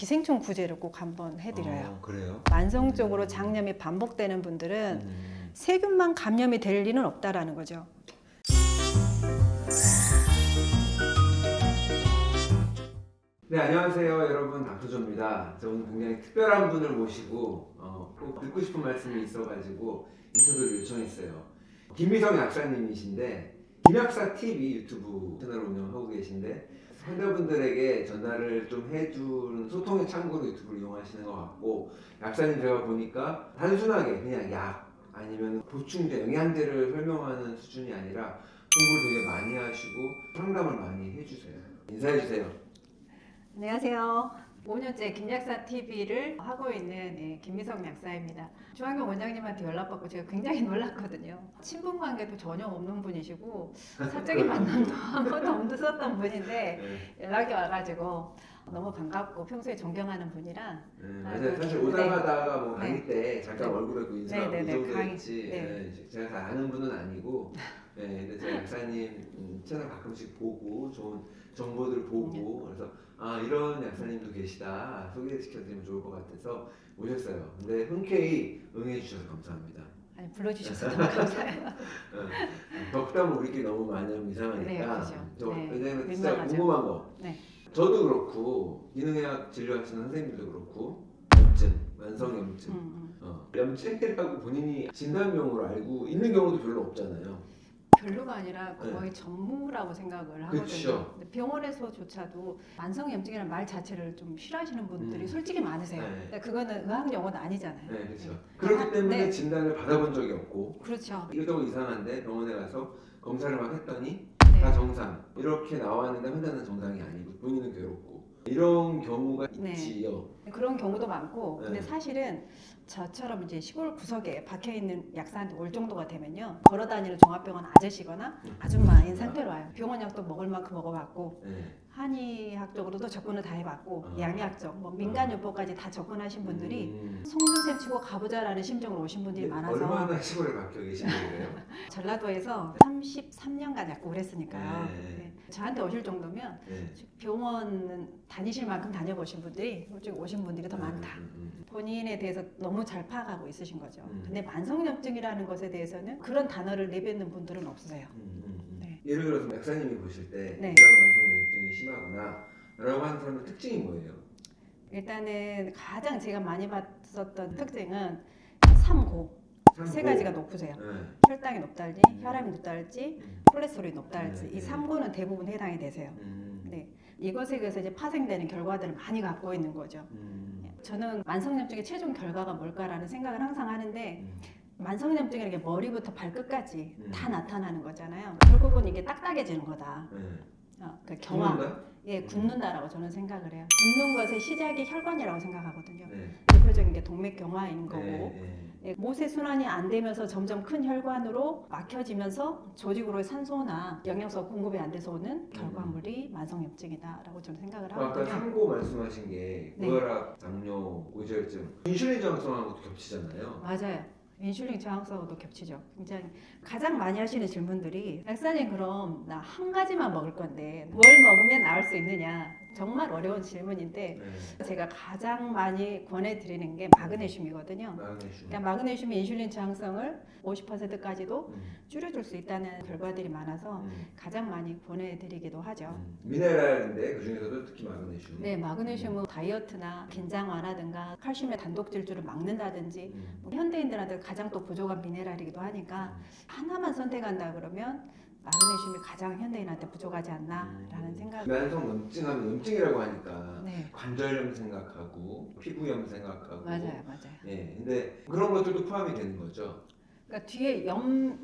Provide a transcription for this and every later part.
기생충 구제를 꼭 한번 해드려요. 그래요? 만성적으로 장염이 반복되는 분들은 세균만 감염이 될 리는 없다라는 거죠. 네, 안녕하세요 여러분, 닥터조입니다. 저는 굉장히 특별한 분을 모시고 꼭 듣고 싶은 말씀이 있어가지고 인터뷰를 요청했어요. 김미성 약사님이신데 김약사 TV 유튜브 채널을 운영하고 계신데 환자분들에게 전달을 좀 해주는 소통의 창구로 유튜브를 이용하시는 것 같고, 약사님 제가 보니까 단순하게 그냥 약 아니면 보충제, 영양제를 설명하는 수준이 아니라 공부를 되게 많이 하시고 상담을 많이 해주세요. 인사해주세요. 안녕하세요. 5년째 김약사 TV를 하고 있는 김미성 약사입니다. 중앙병 원장님한테 연락받고 제가 굉장히 놀랐거든요. 친분 관계도 전혀 없는 분이시고 사적인 만남도 한 번도 없었던 분인데 연락이 와가지고 너무 반갑고 평소에 존경하는 분이라. 맞아요. 사실 오다 가다가 뭐 네. 강의 때 잠깐 얼굴 뵙고 인사하고 이 정도 했지. 제가 다 아는 분은 아니고, 근데 제가 약사님 채널 가끔씩 보고 좋은 정보들 보고 그래서 이런 약사님도 계시다, 소개시켜드리면 좋을 것 같아서 모셨어요. 근데 흔쾌히 응해주셔서 감사합니다. 아니, 불러주셔서 너무 감사해요. 덕담을 우리끼리 너무 많이 하면 이상하니까. 네, 그렇죠. 왜냐면 네, 진짜 민망하죠. 궁금한 거. 네. 저도 그렇고 기능의학 진료하시는 선생님들도 그렇고 염증, 만성 염증, 염증이라고 본인이 진단명으로 알고 있는 경우도 별로 없잖아요. 별로가 아니라 거의 전무라고 생각을 하거든요. 그쵸. 근데 병원에서조차도 만성염증이라는 말 자체를 좀 싫어하시는 분들이 음. 솔직히 많으세요. 네. 근데 그거는 의학 용어는 아니잖아요. 네, 그렇죠. 네. 그렇기 때문에 네. 진단을 받아본 적이 없고, 그렇죠. 이것저것 이상한데 병원에 가서 검사를 막 했더니 네. 다 정상 이렇게 나왔는데 환자는 정상이 아니고 본인은 괴롭고, 이런 경우가 네. 있지요. 그런 경우도 많고, 근데 네. 사실은 저처럼 이제 시골 구석에 박혀 있는 약사한테 올 정도가 되면요, 걸어다니는 종합병원 아저씨거나 아줌마인 상태로 와요. 병원 약도 먹을 만큼 먹어봤고, 네. 한의학적으로도 접근을 다 해봤고, 양의학적, 뭐 민간요법까지 다 접근하신 분들이 음. 송두샘 치고 가보자라는 심정으로 오신 분들이 많아서. 얼마나 시골에 박혀 계신 거예요? 전라도에서 33년간 약국을 했으니까요. 네. 네. 저한테 오실 정도면 네. 병원은 다니실 만큼 다녀보신 분들이 솔직히 오신 분들이 더 많다. 본인에 대해서 너무 잘 파악하고 있으신 거죠. 근데 만성염증이라는 것에 대해서는 그런 단어를 내뱉는 분들은 없으세요. 네. 예를 들어서 약사님이 보실 때 네. 이런 만성염증이 심하거나 라고 하는 사람의 특징이 뭐예요? 일단은 가장 제가 많이 봤었던 특징은 삼고 세 가지가 높으세요. 네. 혈당이 높달지, 혈압이 높달지, 콜레스테롤이 높달지, 네. 이 3고는 대부분 해당이 되세요. 네. 이것에 의해서 이제 파생되는 결과들을 많이 갖고 있는 거죠. 저는 만성염증의 최종 결과가 뭘까라는 생각을 항상 하는데, 만성염증이라는 게 머리부터 발끝까지 다 나타나는 거잖아요. 결국은 이게 딱딱해지는 거다. 그 경화, 굳는다? 굳는다라고 저는 생각을 해요. 굳는 것의 시작이 혈관이라고 생각하거든요. 네. 대표적인 게 동맥경화인 거고, 네. 모세 순환이 안 되면서 점점 큰 혈관으로 막혀지면서 조직으로의 산소나 영양소 공급이 안 돼서 오는 결과물이 만성염증이다라고 저는 생각을 아까 하거든요. 삼고 말씀하신 게 네. 고혈압, 당뇨, 고지혈증, 인슐린 저항성하고도 겹치잖아요. 맞아요. 인슐린 저항성하고도 겹치죠. 굉장히 가장 많이 하시는 질문들이, 약사님 그럼 나 한 가지만 먹을 건데 뭘 먹으면 나을 수 있느냐, 정말 어려운 질문인데, 제가 가장 많이 권해드리는 게 마그네슘이거든요. 마그네슘. 그러니까 마그네슘이 인슐린 저항성을 50%까지도 줄여줄 수 있다는 결과들이 많아서 가장 많이 권해드리기도 하죠. 미네랄인데 그 중에서도 특히 마그네슘. 네, 마그네슘은 다이어트나 긴장 완화든가 칼슘의 단독 질주를 막는다든지, 현대인들한테 가장 또 부족한 미네랄이기도 하니까 하나만 선택한다 그러면 마그네슘이 가장 현대인한테 부족하지 않나라는 생각. 만성 염증하면 염증이라고 하니까 네, 관절염 생각하고 피부염 생각하고. 맞아요. 예, 근데 그런 것들도 포함이 되는 거죠. 그러니까 뒤에 염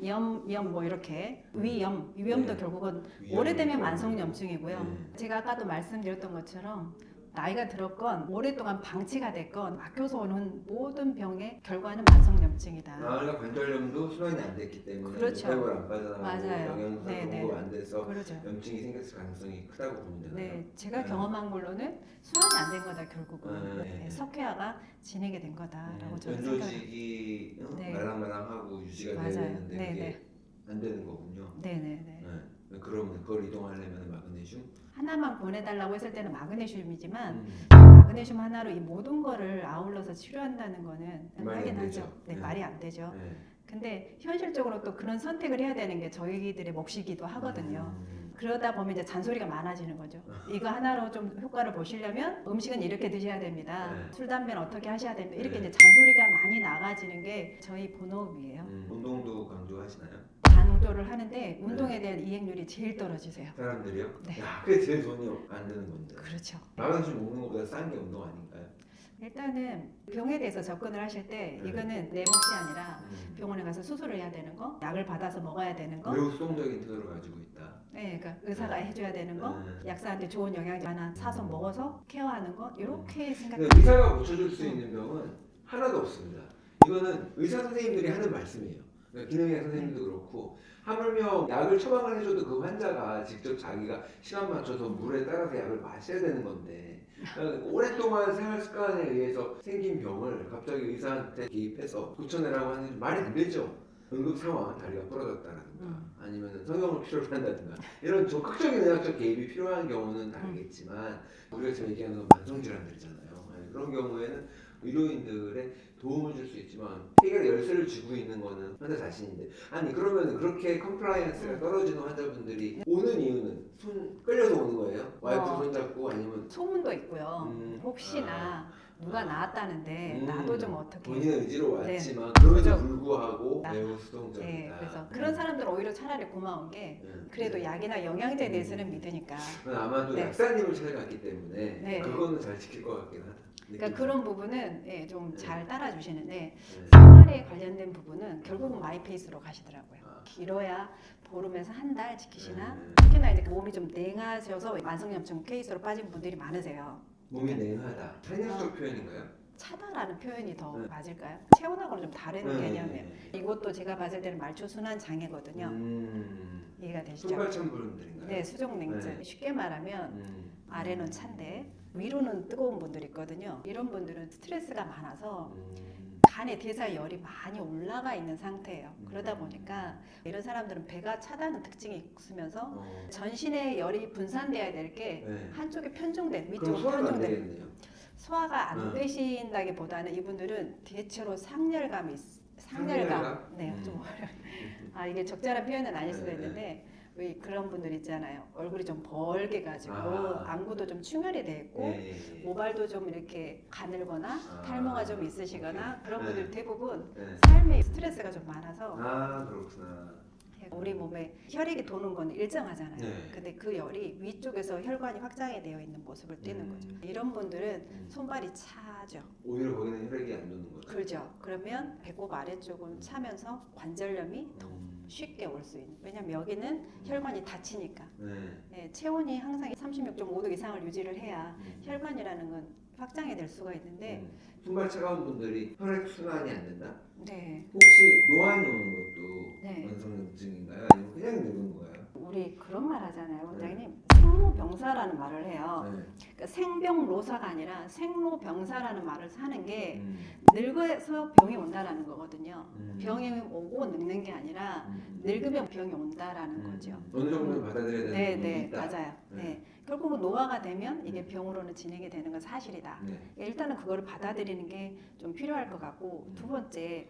뭐 이렇게 위염도 네. 결국은 위염, 오래되면 만성염증이고요. 네. 제가 아까도 말씀드렸던 것처럼 나이가 들었건 오랫동안 방치가 됐건 막혀서 오는 모든 병의 결과는 만성염증이다. 그러니까 관절염도 순환이 안 됐기 때문에 그렇죠. 혈관 안 빠져나가고 맞아요. 영양소 네네. 공급 안 돼서 그렇죠. 염증이 생겼을 가능성이 크다고 보면 되나요? 네, 제가 네. 경험한 걸로는 순환이 안 된 거다 결국은. 네. 네, 석회화가 진행이 된 거다라고 저는 생각해요. 연조직이 네. 말랑말랑하고 유지가 맞아요. 돼야 되는데 네네. 그게 안 되는 거군요. 네네네. 네. 그러면 그걸 이동하려면 마그네슘 하나만 보내달라고 했을 때는 마그네슘이지만 음. 마그네슘 하나로 이 모든 거를 아울러서 치료한다는 거는 말이 하긴 안 하죠. 되죠. 네, 네. 말이 안 되죠. 네. 근데 현실적으로 또 그런 선택을 해야 되는 게 저희들의 몫이기도 하거든요. 그러다 보면 이제 잔소리가 많아지는 거죠. 이거 하나로 좀 효과를 보시려면 음식은 이렇게 드셔야 됩니다. 네. 술, 담배는 어떻게 하셔야 됩니다. 이렇게 네. 이제 잔소리가 많이 나가지는 게 저희 본업이에요. 운동도 강조하시나요? 강조를 하는데 운동에 대한 이행률이 제일 떨어지세요. 사람들이요? 네. 야, 그게 제일 돈이 안 드는 건데. 그렇죠. 마그네슘 먹는 것보다 싼 게 운동 아닌가요? 일단은 병에 대해서 접근을 하실 때 네. 이거는 내 몫이 아니라 병원에 가서 수술을 해야 되는 거, 약을 받아서 먹어야 되는 거, 매우 수동적인 태도를 가지고 있다. 네, 그러니까 의사가 네. 해줘야 되는 거, 네. 약사한테 좋은 영양제 하나 사서 먹어서 케어하는 거 이렇게 생각. 근데 의사가 고쳐줄 수 있는 병은 하나도 없습니다. 이거는 의사 선생님들이 하는 말씀이에요. 그러니까 기능의학 선생님도 그렇고 하물며 약을 처방을 해줘도 그 환자가 직접 자기가 시간 맞춰서 물에 따라서 약을 마셔야 되는 건데 그러니까 오랫동안 생활 습관에 의해서 생긴 병을 갑자기 의사한테 개입해서 고쳐내라고 하는 게 말이 안 되죠. 응급 상황, 다리가 부러졌다든가 아니면 성형을 필요로 한다든가 이런 적극적인 의학적 개입이 필요한 경우는 다르겠지만 우리가 지금 얘기하는 건 만성질환들이잖아요. 그런 경우에는 의료인들의 도움을 줄 수 있지만 해결의 열쇠를 쥐고 있는 거는 환자 자신인데 아니 그러면 그렇게 컴플라이언스가 떨어지는 환자분들이 오는 이유는 손 끌려서 오는 거예요? 와이프 손잡고 아니면 소문도 있고요. 혹시나 누가 나왔다는데 나도 좀 어떻게. 본인의 의지로 네. 왔지만 그럼에도 그죠. 불구하고 나- 매우 수동적이다. 네, 그래서 그런 사람들은 오히려 차라리 고마운 게 그래도 약이나 영양제에 대해서는 믿으니까. 그건 아마도 네. 약사님을 찾아갔기 때문에 네. 그거는 잘 지킬 것 같긴 하다. 그러니까 그런 부분은 예, 좀 잘 따라주시는데 네. 생활에 관련된 부분은 결국은 마이페이스로 가시더라고요. 길어야 보름에서 한 달 지키시나 특히나 이제 몸이 좀 냉하셔서 만성염증 케이스로 빠진 분들이 많으세요. 몸이 냉하다. 한의학적 표현인가요? 차다라는 표현이 더 네. 맞을까요? 체온하고는 좀 다른 개념이에요. 이것도 제가 봤을 때는 말초순환 장애거든요. 이해가 되시죠? 손발천 분들인가요? 네, 수족냉증. 네. 쉽게 말하면 아래는 찬데 위로는 뜨거운 분들이 있거든요. 이런 분들은 스트레스가 많아서 간에 대사열이 많이 올라가 있는 상태예요. 그러다 보니까 이런 사람들은 배가 차다는 특징이 있으면서 전신에 열이 분산돼야 될 게 네. 한쪽에 편중된, 그럼 위쪽으로 소화가 안 편중된. 되겠네요. 소화가 안 네. 되신다기보다는 이분들은 대체로 상열감이 상열감? 네, 좀 어려워. 아 이게 적절한 표현은 아닐 수도 네, 있는데 왜 그런 분들 있잖아요. 얼굴이 좀 벌게 가지고 아. 안구도 좀 충혈이 돼 있고 예. 모발도 좀 이렇게 가늘거나 탈모가 좀 있으시거나 그런 분들 네. 대부분 네. 삶에 스트레스가 좀 많아서 아 그렇구나. 우리 몸에 혈액이 도는 건 일정하잖아요. 네. 근데 그 열이 위쪽에서 혈관이 확장이 되어 있는 모습을 띠는 거죠. 이런 분들은 손발이 차죠. 오히려 거기는 혈액이 안 도는 거죠. 그렇죠. 그러면 배꼽 아래쪽은 차면서 관절염이 더 쉽게 올 수 있는. 왜냐면 여기는 혈관이 닫히니까. 네. 네, 체온이 항상 36.5도 이상을 유지를 해야 혈관이라는 건 확장이 될 수가 있는데 손발 차가운 분들이 혈액 순환이 안 된다. 네. 혹시 노안이 오는 것도 네. 만성염증인가요? 아니면 그냥 늙은 거예요? 우리 그런 말 하잖아요, 원장님. 생로병사라는 말을 해요. 네. 그러니까 생병로사가 아니라 생로병사라는 말을 하는 게 음. 늙어서 병이 온다라는 거거든요. 병이 오고 늙는 게 아니라 늙으면 병이 온다라는 거죠. 어느 정도는 받아들여야 되는 네, 부분이 네, 있다. 맞아요. 네. 네. 결국은 노화가 되면 이게 병으로는 진행이 되는 건 사실이다. 네. 일단은 그거를 받아들이는 게 좀 필요할 것 같고 두 번째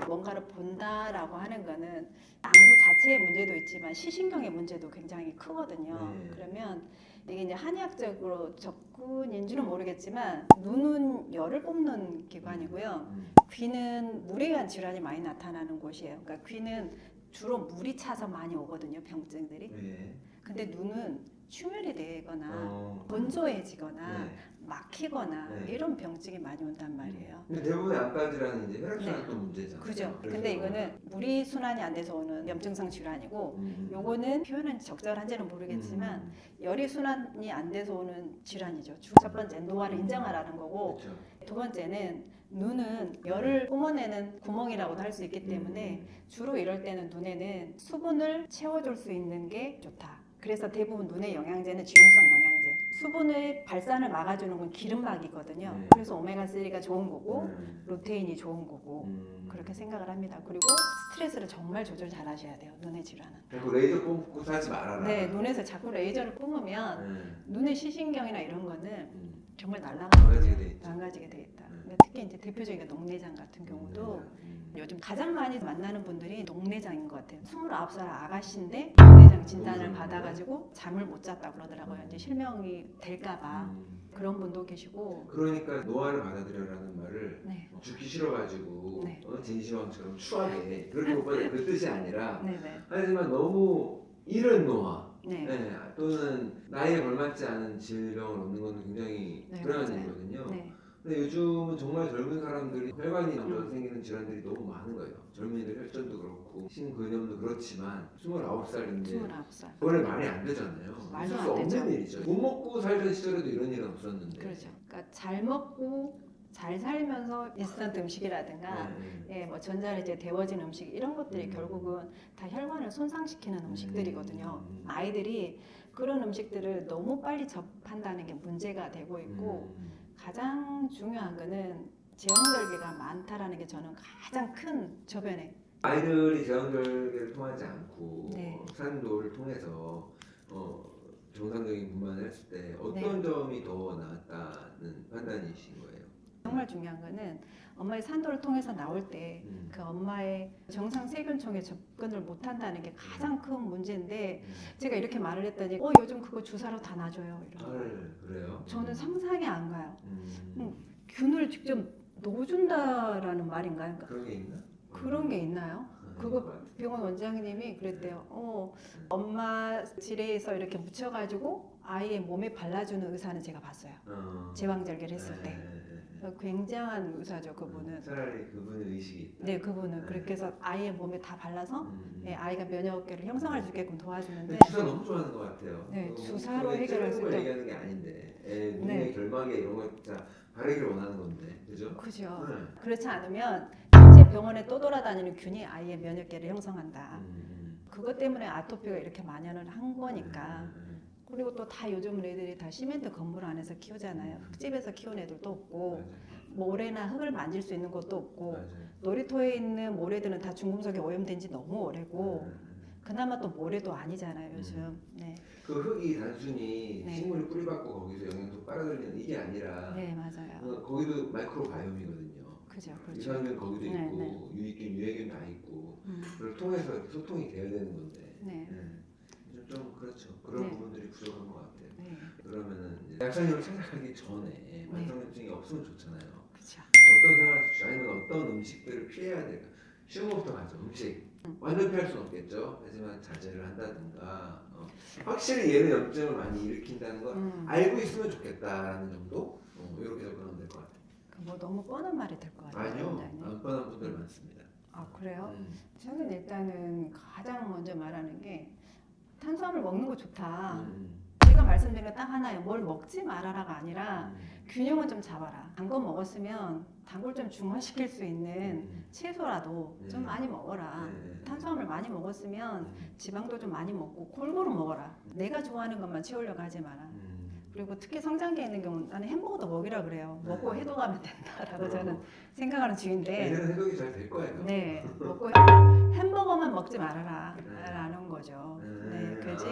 뭔가를 본다라고 하는 거는 안구 자체의 문제도 있지만 시신경의 문제도 굉장히 크거든요. 네. 그러면 이게 이제 한의학적으로 접근인지는 모르겠지만 눈은 열을 뽑는 기관이고요. 귀는 물에 의한 질환이 많이 나타나는 곳이에요. 그러니까 귀는 주로 물이 차서 많이 오거든요, 병증들이. 네. 근데 눈은 충혈이 되거나 어. 건조해지거나 네. 막히거나 네. 이런 병증이 많이 온단 말이에요. 근데 대부분의 안과 질환은 이제 혈액순환 네. 또 문제잖아요. 그죠. 그래서 근데 이거는 물이 순환이 안 돼서 오는 염증성 질환이고 요거는 표현은 적절한지는 모르겠지만 열이 순환이 안 돼서 오는 질환이죠. 첫 번째 노화를 인정하라는 거고 그렇죠. 두 번째는 눈은 열을 뿜어내는 구멍이라고도 할 수 있기 때문에 주로 이럴 때는 눈에는 수분을 채워줄 수 있는 게 좋다. 그래서 대부분 눈의 영양제는 지용성 영양제, 수분의 발산을 막아주는 건 기름막이거든요. 네. 그래서 오메가3가 좋은 거고 루테인이 좋은 거고 그렇게 생각을 합니다. 그리고 스트레스를 정말 조절 잘 하셔야 돼요. 눈의 질환은. 자꾸 레이저 뽕고 사지 말아라. 네, 눈에서 자꾸 레이저를 뿜으면 네. 눈의 시신경이나 이런 거는 정말 망가지게 돼 있죠. 망가지게 돼 있다. 네. 근데 특히 이제 대표적인 녹내장 같은 경우도 음. 요즘 가장 많이 만나는 분들이 녹내장인 것 같아요. 29살 아가씨인데 녹내장 진단을 녹내장. 받아가지고 잠을 못 잤다고 그러더라고요. 이제 실명이 될까봐 그런 분도 계시고. 그러니까 노화를 받아들여라는 말을 네, 죽기 싫어가지고 네. 진시황처럼 추하게 그렇게 못 받아 그 뜻이 아니라 네, 네, 하지만 너무 이른 노화 네, 네, 또는 나이에 걸맞지 않은 질병을 얻는 건 굉장히 네, 불안한 맞아요. 일이거든요. 네, 근데 요즘은 정말 젊은 사람들이 혈관이 넘쳐서 생기는 질환들이 너무 많은 거예요. 젊은이들 혈전도 그렇고 심근염도 그렇지만 29살인데 29살. 그거를 말이 안 되잖아요. 말도 있을 안 수 없는 되죠. 일이죠. 못 먹고 살던 시절에도 이런 일은 없었는데. 그렇죠. 그러니까 잘 먹고 잘 살면서 인스턴트 음식이라든가 네. 예, 뭐 전자레인지에 데워진 음식 이런 것들이 음. 결국은 다 혈관을 손상시키는 음식들이거든요. 음. 아이들이 그런 음식들을 너무 빨리 접한다는 게 문제가 되고 있고 가장 중요한 거는 제왕절개가 많다라는 게 저는 가장 큰 저변에. 아이들이 제왕절개를 통하지 않고 네. 산도를 통해서 정상적인 분만을 했을 때 어떤 네. 점이 더 나았다는 판단이신 거예요? 정말 중요한 거는 엄마의 산도를 통해서 나올 때 그 엄마의 정상 세균총에 접근을 못한다는 게 가장 큰 문제인데 제가 이렇게 말을 했더니 요즘 그거 주사로 다 놔줘요. 이런. 그래요? 저는 상상이 안 가요. 음. 균을 직접 넣어준다라는 말인가요? 그러니까 그런 게 있나? 그런 게 있나요? 그거 것 같아요. 병원 원장님이 그랬대요. 엄마 지레에서 이렇게 묻혀가지고 아이의 몸에 발라주는 의사는 제가 봤어요. 제왕절개를 했을 때. 굉장한 의사죠, 그분은. 차라리 그분의 의식이 있다. 네, 그분은 그렇게 해서 아이의 몸에 다 발라서 예, 아이가 면역계를 형성할 수 있게끔 도와주는데. 근데 주사 너무 좋아하는 것 같아요. 네, 주사로 해결할 수 걸 있다. 얘기하는 게 아닌데, 눈의 네. 결막에 이런 거 진짜 바르기를 원하는 건데, 그죠? 그죠. 네. 그렇지 않으면 실제 병원에 떠돌아다니는 균이 아이의 면역계를 형성한다. 그것 때문에 아토피가 이렇게 만연을 한 거니까. 그리고 또 다 요즘 애들이 다 시멘트 건물 안에서 키우잖아요. 흙집에서 키운 애들도 없고 모래나 흙을 만질 수 있는 것도 없고 놀이터에 있는 모래들은 다 중금속에 오염된 지 너무 오래고 그나마 또 모래도 아니잖아요 요즘. 네, 그 흙이 단순히 네. 식물이 뿌리박고 거기서 영양소 빨아들이는 이게 아니라 네 맞아요. 거기도 마이크로바이옴이거든요. 그죠, 그렇죠. 유산균 거기도 네, 있고 네. 유익균, 유해균 다 있고 그걸 통해서 이렇게 소통이 돼야 되는 건데 네, 좀 그렇죠. 그런 네. 부분들이 부족한 것 같아요. 네, 그러면은 이제 약사님을 찾아가기 전에 만성염증이 없으면 좋잖아요. 그렇죠. 어떤 생활 수치 아니면 어떤 음식들을 피해야 될까? 쉬운 것부터 가죠. 음식 완전 피할 수는 없겠죠. 하지만 자제를 한다든가 확실히 얘는 염증을 많이 일으킨다는 걸 알고 있으면 좋겠다라는 정도 이렇게 접근하면 될 것 같아요. 뭐 너무 뻔한 말이 될 것 같아요. 아니요, 원장님. 안 뻔한 분들 많습니다. 아 그래요? 저는 일단은 가장 먼저 말하는 게 탄수화물 먹는 거 좋다. 제가 말씀드린 거 딱 하나예요. 뭘 먹지 말아라가 아니라 균형은 좀 잡아라. 단 거 먹었으면 단걸 좀 중화시킬 수 있는 채소라도 좀 많이 먹어라. 탄수화물 많이 먹었으면 지방도 좀 많이 먹고 골고루 먹어라. 내가 좋아하는 것만 채우려고 하지 마라. 그리고 특히 성장기에 있는 경우는 나는 햄버거도 먹이라 그래요. 먹고 해독하면 된다라고 저는 생각하는 주의인데. 얘는 해독이 잘 될 거예요. 네, 먹고 햄버거만 먹지 말아라 라는 거죠. 네, 그지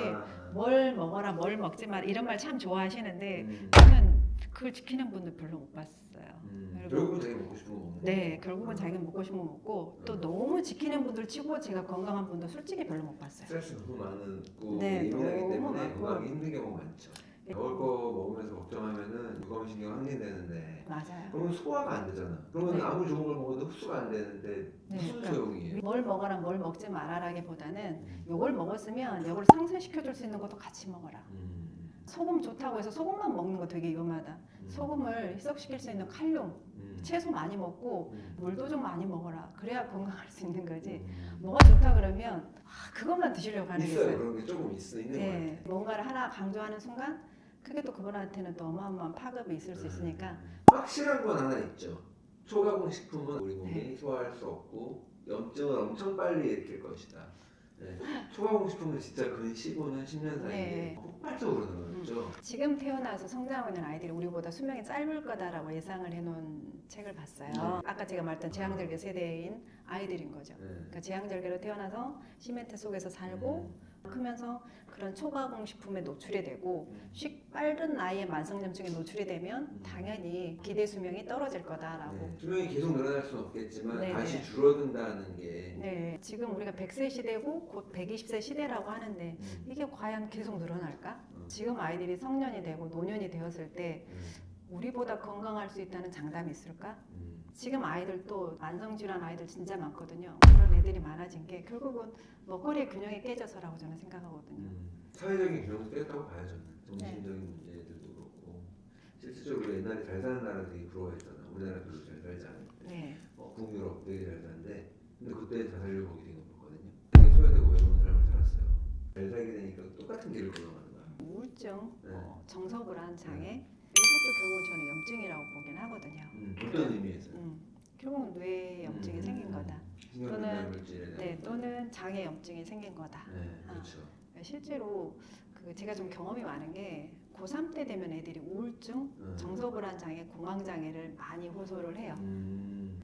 뭘 먹어라, 뭘 먹지 마라 이런 말 참 좋아하시는데 저는 그걸 지키는 분들 별로 못 봤어요. 결국은 자기 먹고 싶은 거 먹는 네, 결국은 자기가 먹고 싶은 거 먹고 또 너무 지키는 분들 치고 제가 건강한 분들 솔직히 별로 못 봤어요. 스트레스 너무 많고 네, 예민하기 너무 때문에 많고. 건강하기 힘든 경우가 많죠. 먹을 거 먹으면서 걱정하면은 유감신경 항진되는데 맞아요. 그러면 소화가 안 되잖아. 그러면 네. 아무리 좋은 걸 먹어도 흡수가 안 되는데 무슨 그러니까 소용이에요? 뭘 먹어라, 뭘 먹지 말아라기보다는 요걸 먹었으면 요걸 상쇄시켜줄 수 있는 것도 같이 먹어라. 소금 좋다고 해서 소금만 먹는 거 되게 위험하다. 소금을 희석시킬 수 있는 칼륨, 채소 많이 먹고 물도 좀 많이 먹어라. 그래야 건강할 수 있는 거지. 뭐가 좋다 그러면 그것만 드시려고 하는 게 있어요. 있어요. 그런 게 조금 있는 것 네, 같아요. 뭔가를 하나 강조하는 순간 그게 또 그분한테는 또 어마어마한 파급이 있을 수 있으니까. 확실한 건 하나 있죠. 초가공 식품은 우리 몸이 네. 소화할 수 없고 염증을 엄청 빨리 일으킬 것이다. 네. 초과공식품은 진짜 그 15년, 10년 사이에 네. 폭발적으로 늘어났죠. 지금 태어나서 성장하고 있는 아이들이 우리보다 수명이 짧을 거다라고 예상을 해놓은 책을 봤어요. 아까 제가 말했던 제왕절개 세대인 아이들인 거죠. 네. 그러니까 제왕절개로 태어나서 시멘트 속에서 살고 크면서 그런 초과공식품에 노출이 되고 빠른 나이에 만성염증에 노출이 되면 당연히 기대 수명이 떨어질 거다라고. 네. 수명이 계속 늘어날 수는 없겠지만 네, 다시 네. 줄어든다는 게 네, 지금 우리가 100세 시대고 곧 120세 시대라고 하는데 이게 과연 계속 늘어날까? 지금 아이들이 성년이 되고 노년이 되었을 때 우리보다 건강할 수 있다는 장담이 있을까? 지금 아이들도 만성질환 아이들 진짜 많거든요. 그런 애들이 많아진 게 결국은 먹거리의 균형이 깨져서라고 저는 생각하거든요. 사회적인 균형도 깼다고 봐요 저는. 정신적인 네. 문제들도 그렇고 실질적으로 옛날에 잘 사는 나라 되게 부러워했잖아. 우리나라 별로 잘 살지 않는데 네. 북유럽 되게 잘 사는데 근데 그때 자살률 거기 되게 높았거든요. 되게 소외되고 외로운 삶을 살았어요. 잘 살게 되니까 똑같은 길을 걸어가는 거야. 우울증, 네. 정서불안 장애 이것도 결국은 저는 염증이라고 보긴 하거든요. 어떤 의미에서? 결국은 뇌 염증이 생긴 거다. 또는 물질에 네, 또는 장애 염증이 생긴 거다. 네, 그렇죠. 실제로 제가 좀 경험이 많은 게 고3 때 되면 애들이 우울증, 정서불안 장애, 공황 장애를 많이 호소를 해요.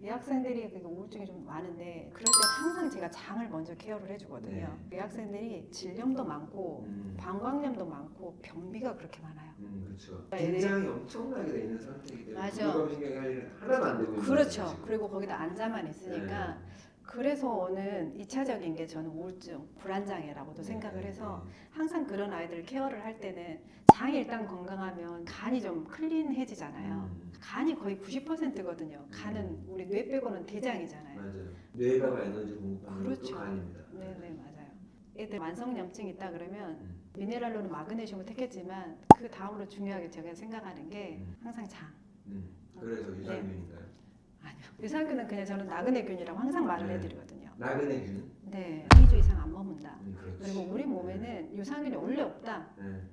이 학생들이 우울증이 좀 많은데 그럴 때 항상 제가 장을 먼저 케어를 해주거든요. 이 학생들이 질염도 많고 방광염도 많고 변비가 그렇게 많아요. 그렇죠. 긴장이 엄청나게 돼 있는 상태이기 때문에 맞아. 부교감신경이 할 일은 하나도 안 되고 있는 그렇죠. 거죠, 지금. 그리고 거기다 앉아만 있으니까 그래서 오는 2차적인 게 저는 우울증, 불안장애라고도 생각을 해서 항상 그런 아이들 케어를 할 때는 장이 일단 건강하면 간이 좀 클린해지잖아요. 간이 거의 90%거든요. 간은 우리 뇌 빼고는 대장이잖아요. 맞아요. 뇌가 에너지 공급하는 그렇죠. 것도 간입니다. 네네 맞아요. 애들 만성염증 있다 그러면 미네랄로는 마그네슘을 택했지만 그 다음으로 중요하게 제가 생각하는 게 항상 장. 그래서 유산균인가요? 아니요. 유산균은 그냥 저는 나그네균이라고 항상 말을 해드리거든요. 나그네균? 네, 2주 이상 안 머문다. 그렇지. 그리고 우리 몸에는 유산균이 원래 없다.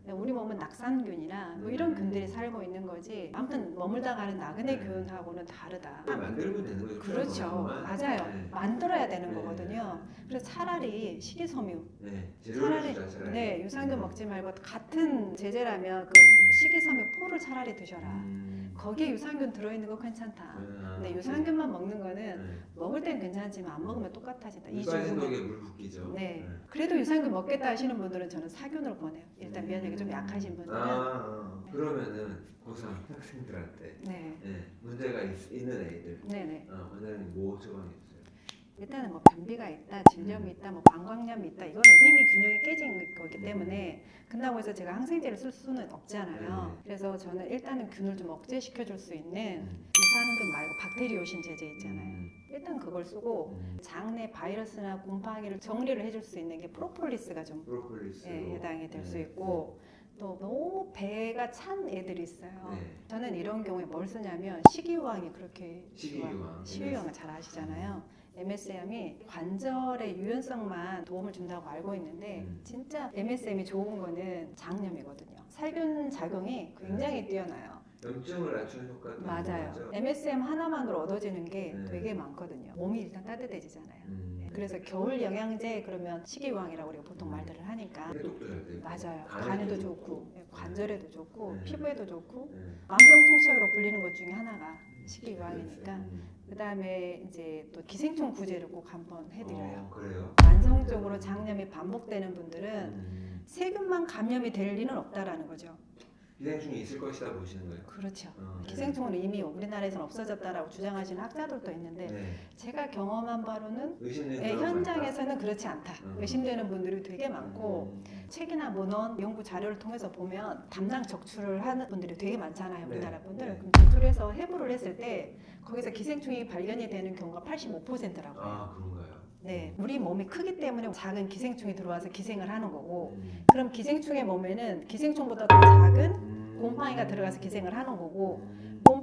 우리 몸은 낙산균이나 뭐 이런 균들이 살고 있는 거지. 아무튼 머물다 가는 나그네균하고는 다르다. 만들면 되는 거죠. 그렇죠. 맞아요. 네. 만들어야 되는 거거든요. 그래서 차라리 식이섬유. 재료를 차라리 주자, 네, 유산균 먹지 말고 같은 제재라면 그 식이섬유 포를 차라리 드셔라. 거기에 유산균 들어있는 거 괜찮다. 근데 유산균만 먹는 거는 먹을 땐 괜찮지만 안 먹으면 똑같아진다. 물 빠진 덕에 물 붓기죠. 네. 그래도 유산균 먹겠다 하시는 분들은 저는 사균을 권해요. 일단 면역이 좀 약하신 분들은. 그러면은 고3 학생들한테 문제가 있는 애들 네네. 원장님 뭐 처방해 주세요? 일단은 뭐 변비가 있다, 질염이 있다, 뭐 방광염이 있다 이거는 이미 균형이 깨진 거기 때문에 끝나고 해서 제가 항생제를 쓸 수는 없잖아요. 그래서 저는 일단은 균을 좀 억제시켜 줄 수 있는 유산균 말고 박테리오신 제제 있잖아요. 일단 그걸 쓰고 장내 바이러스나 곰팡이를 정리를 해줄 수 있는 게 프로폴리스가 좀 해당이 될 수 있고 또 너무 배가 찬 애들이 있어요. 저는 이런 경우에 뭘 쓰냐면 식이유황이 그렇게 식이유황을 잘 아시잖아요. MSM이 관절의 유연성만 도움을 준다고 알고 있는데 진짜 MSM이 좋은 거는 장염이거든요. 살균 작용이 굉장히 뛰어나요. 염증을 낮추는 효과도 맞아요. MSM 하나만으로 얻어지는 게 되게 많거든요. 몸이 일단 따뜻해지잖아요. 그래서 겨울 영양제 그러면 식이유황이라고 우리가 보통 말들을 하니까 해독도 잘 되고 맞아요. 간에도 좋고 관절에도 좋고 피부에도 좋고 네. 만병통치약으로 불리는 것 중에 하나가 식이유황이니까 그 다음에 이제 또 기생충 구제를 꼭 한번 해드려요. 그래요? 만성적으로 장염이 반복되는 분들은 세균만 감염이 될 리는 없다라는 거죠. 기생충이 있을 것이다 보시는 거예요? 그렇죠. 기생충은 이미 우리나라에서는 없어졌다라고 주장하시는 학자들도 있는데 제가 경험한 바로는 현장에서는 그렇지 않다. 의심되는 분들이 되게 많고 책이나 문헌 연구 자료를 통해서 보면 담당 적출을 하는 분들이 되게 많잖아요. 우리나라 분들. 그럼 적출해서 해부를 했을 때 거기서 기생충이 발견이 되는 경우가 85%라고 해요. 그런가요? 네, 우리 몸이 크기 때문에 작은 기생충이 들어와서 기생을 하는 거고 그럼 기생충의 몸에는 기생충보다 더 작은 곰팡이가 들어가서 기생을 하는 거고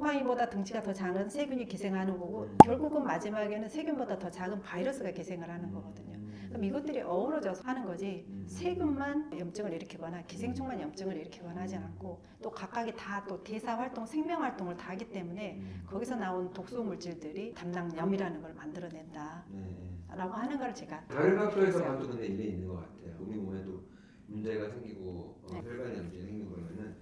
곰팡이보다 덩치가 더 작은 세균이 기생하는 거고 결국은 마지막에는 세균보다 더 작은 바이러스가 기생을 하는 거거든요. 그럼 이것들이 어우러져서 하는 거지 세균만 염증을 일으키거나 기생충만 염증을 일으키거나 하지 않고 또 각각이 다 또 대사 활동, 생명 활동을 다 하기 때문에 거기서 나온 독소 물질들이 담당염이라는 걸 만들어낸다. 라고 하는 걸 제가 다른 각도에서 봐도 근데 일리 있는 것 같아요. 우리 몸에도 문제가 생기고 혈관 염증이 생기고 그러면은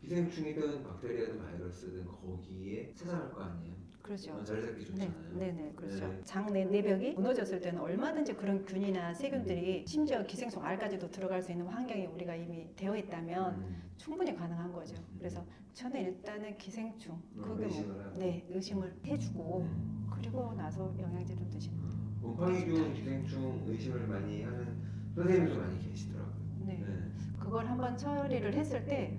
기생충이든 박테리아든 바이러스든 거기에 찾아갈 거 아니에요. 그렇죠. 자리 잡기 좋잖아요. 네네 그렇죠. 네. 장 내벽이 무너졌을 때는 얼마든지 그런 균이나 세균들이 심지어 기생충 알까지도 들어갈 수 있는 환경이 우리가 이미 되어 있다면 충분히 가능한 거죠. 그래서 저는 일단은 기생충 그게 의심을 하고. 의심을 해주고 그리고 나서 영양제를 드시는 거예요. 곰팡이균 기생충 의심을 많이 하는 선생님도 많이 계시더라고요. 네. 그걸 한번 처리를 했을 때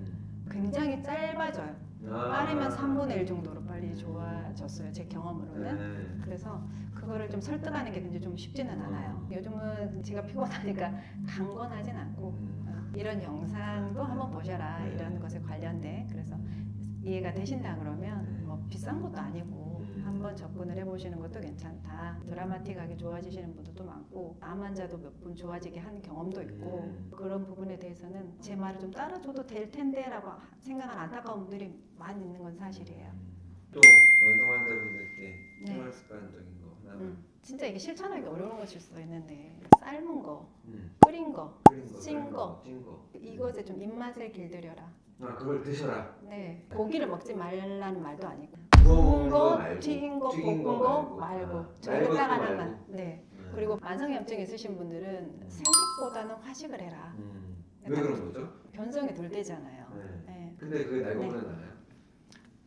굉장히 짧아져요. 아. 빠르면 3분의 1 정도로 빨리 좋아졌어요. 제 경험으로는. 그래서 그거를 좀 설득하는 게 굉장히 좀 쉽지는 않아요. 요즘은 제가 피곤하니까 강권하진 않고 이런 영상도 한번 보셔라 이런 것에 관련된 그래서 이해가 되신다 그러면 뭐 비싼 것도 아니고 한번 접근을 해보시는 것도 괜찮다. 드라마틱하게 좋아지시는 분들도 많고 암 환자도 몇 분 좋아지게 한 경험도 있고 그런 부분에 대해서는 제 말을 좀 따라줘도 될 텐데라고 생각하는 안타까운 분들이 많이 있는 건 사실이에요. 또 만성 환자분들께 생활 습관적인 거 하나만. 진짜 이게 실천하기 어려운 것일 수도 있는데 삶은 거, 끓인 거, 찐 거 이것에 좀 입맛을 길들여라. 아 그걸 드셔라. 네, 고기를 먹지 말라는 말도 아니고 구워 구운 먹는 거 거, 말고, 튀긴 거, 튀긴 볶은 거 거 말고. 말고 아, 저희가 딱 말고 하나만. 네. 그리고 만성염증 있으신 분들은 생식보다는 화식을 해라. 왜 그런 거죠? 변성이 덜 되잖아요. 네. 근데 그게 날 거보다 나아요?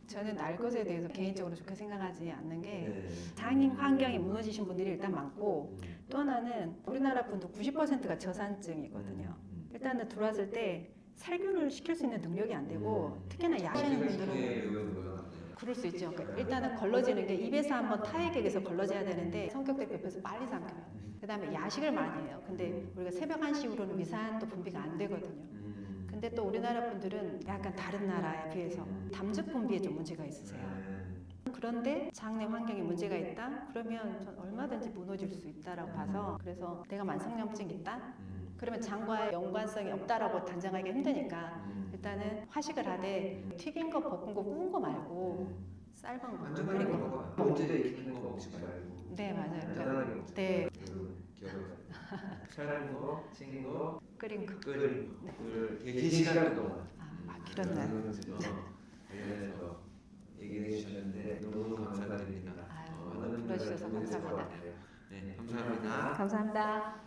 저는 날 것에 대해서 개인적으로 좋게 생각하지 않는 게 네. 장인 환경이 무너지신 분들이 일단 많고 또 하나는 우리나라 분도 90%가 저산증이거든요. 일단은 들어왔을 때 살균을 시킬 수 있는 능력이 안 되고 특히나 야하시는 분들은 그럴 수 있죠. 그러니까 일단은 걸러지는 게 입에서 한번 타액에서 걸러져야 되는데 성격대로 옆에서 빨리 삼켜요. 그 다음에 야식을 많이 해요. 근데 우리가 새벽 1시 이후로는 위산도 분비가 안 되거든요. 근데 또 우리나라 분들은 약간 다른 나라에 비해서 담즙 분비에 좀 문제가 있으세요. 그런데 장내 환경에 문제가 있다? 그러면 전 얼마든지 무너질 수 있다라고 봐서 그래서 내가 만성염증이 있다? 그러면 장과의 연관성이 없다라고 단정하기 힘드니까 일단은 화식을 하되 튀긴 거, 볶은 거, 구운 거 말고 삶은 거, 끓인 거 먹어봐. 문제제 익히는 거 먹지 말고. 네 맞아요. 간단하게 먹자. 네. 기억을 삶은 거, 튀긴 거, 끓인 거. 끓인 거를 긴 시간 동안. 길었나요? 관련해서 얘기해 주셨는데 너무 감사드립니다. 불러주셔서 감사합니다. 네, 감사합니다. 감사합니다.